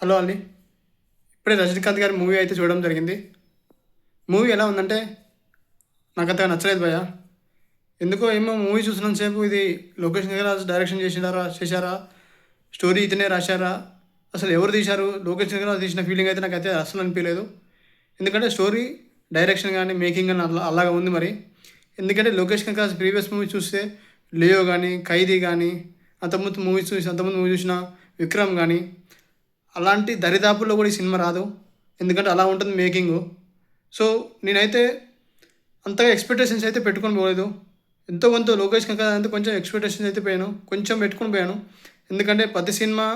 Hello అండి. ఇప్పుడే రజనీకాంత్ గారి మూవీ అయితే చూడడం జరిగింది. మూవీ ఎలా ఉందంటే నాకంతగా నచ్చలేదు భయ్యా. ఎందుకో ఏమో మూవీ చూసినంత సేపు ఇది లోకేష్ కనగరాజు డైరెక్షన్ చేశారా? స్టోరీ ఇతనే రాశారా? అసలు ఎవరు తీశారు? లోకేష్ కనగరాజు తీసిన ఫీలింగ్ అయితే నాకైతే అస్సలు అనిపించలేదు. ఎందుకంటే స్టోరీ, డైరెక్షన్ కానీ, మేకింగ్ కానీ అలాగా ఉంది మరి. ఎందుకంటే లోకేష్ కనగరాజు ప్రీవియస్ మూవీ చూస్తే 'లియో' కానీ, 'ఖైదీ' కానీ, అంతకుముందు మూవీ చూసిన 'విక్రమ్' కానీ అలాంటి దరిదాపుల్లో కూడా ఈ సినిమా రాదు. ఎందుకంటే అలా ఉంటుంది మేకింగు. సో నేనైతే అంతగా ఎక్స్పెక్టేషన్స్ అయితే పెట్టుకొని పోలేదు. ఎంతో కొంత లోకేష్ కనగరాజు అంటే కొంచెం ఎక్స్పెక్టేషన్స్ అయితే కొంచెం పెట్టుకొని పోయాను. ఎందుకంటే ప్రతి సినిమా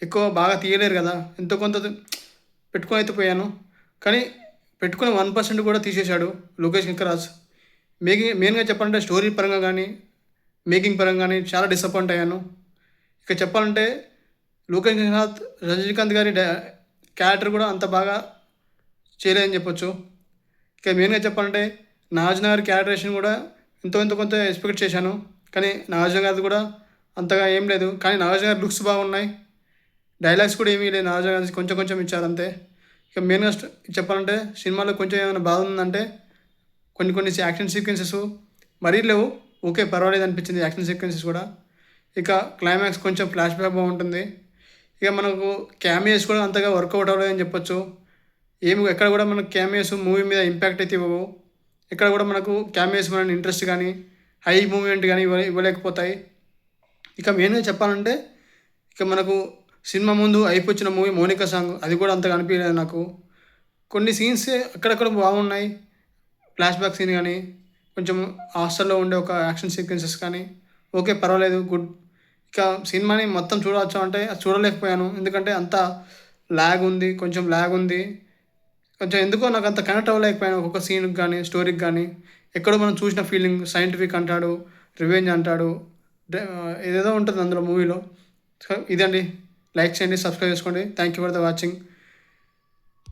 ఎక్కువ బాగా తీయలేరు కదా. ఎంతో కొంత పెట్టుకొని అయితే పోయాను. కానీ పెట్టుకున్న 1% కూడా తీసేశాడు లోకేష్ కనగరాజు. మెయిన్గా చెప్పాలంటే స్టోరీ పరంగా కానీ, మేకింగ్ పరంగా కానీ చాలా డిసప్పాయింట్ అయ్యాను. ఇక చెప్పాలంటే లోకేష్ కనగరాజు, రజనీకాంత్ గారి క్యారెక్టర్ కూడా అంత బాగా చేయలేదని చెప్పొచ్చు. ఇక మెయిన్గా చెప్పాలంటే నాగార్జున గారి క్యారెక్టరేషన్ కూడా ఎంతో కొంత ఎక్స్పెక్ట్ చేశాను. కానీ నాగార్జున గారిది కూడా అంతగా ఏం లేదు. కానీ నాగార్జున గారి లుక్స్ బాగున్నాయి. డైలాగ్స్ కూడా ఏమీ లేదు, నాగార్జున గారి కొంచెం ఇచ్చారు అంతే. ఇక మెయిన్గా చెప్పాలంటే సినిమాలో కొంచెం ఏమైనా బాధ ఉందంటే కొన్ని యాక్షన్ సీక్వెన్సెస్ మరీ లేవు. ఓకే, పర్వాలేదు అనిపించింది యాక్షన్ సీక్వెన్సెస్ కూడా. ఇక క్లైమాక్స్ కొంచెం ఫ్లాష్ బ్యాక్ బాగుంటుంది. ఇక మనకు క్యామియోస్ కూడా అంతగా వర్కౌట్ అవ్వలేదని చెప్పొచ్చు. ఎక్కడ కూడా మనకు క్యామియోస్ మూవీ మీద ఇంపాక్ట్ అయితే ఇవ్వవు. ఎక్కడ కూడా మనకు క్యామియోస్ మన ఇంట్రెస్ట్ కానీ, హై మూమెంట్ కానీ ఇవ్వలేకపోతాయి. ఇక మెయిన్గా చెప్పాలంటే ఇక మనకు సినిమా ముందు అయిపోయిన మూవీ 'మౌనిక' సాంగ్ అది కూడా అంతగా అనిపించలేదు నాకు. కొన్ని సీన్స్ అక్కడక్కడ బాగున్నాయి. ఫ్లాష్ బ్యాక్ సీన్ కానీ, కొంచెం హాస్టల్లో ఉండే ఒక యాక్షన్ సీక్వెన్సెస్ కానీ ఓకే, పర్వాలేదు, గుడ్. ఇక సినిమాని మొత్తం చూడవచ్చు అంటే అది చూడలేకపోయాను. ఎందుకంటే అంత కొంచెం ల్యాగ్ ఉంది. కొంచెం ఎందుకో నాకు అంత కనెక్ట్ అవ్వలేకపోయాను ఒక్కొక్క సీన్కి కానీ, స్టోరీకి కానీ. ఎక్కడో మనం చూసిన ఫీలింగ్, సైంటిఫిక్ అంటాడు, రివెంజ్ అంటాడు, ఏదేదో ఉంటుంది అందులో మూవీలో. సో ఇదండి. లైక్ చేయండి, సబ్స్క్రైబ్ చేసుకోండి. Thank you for the watching.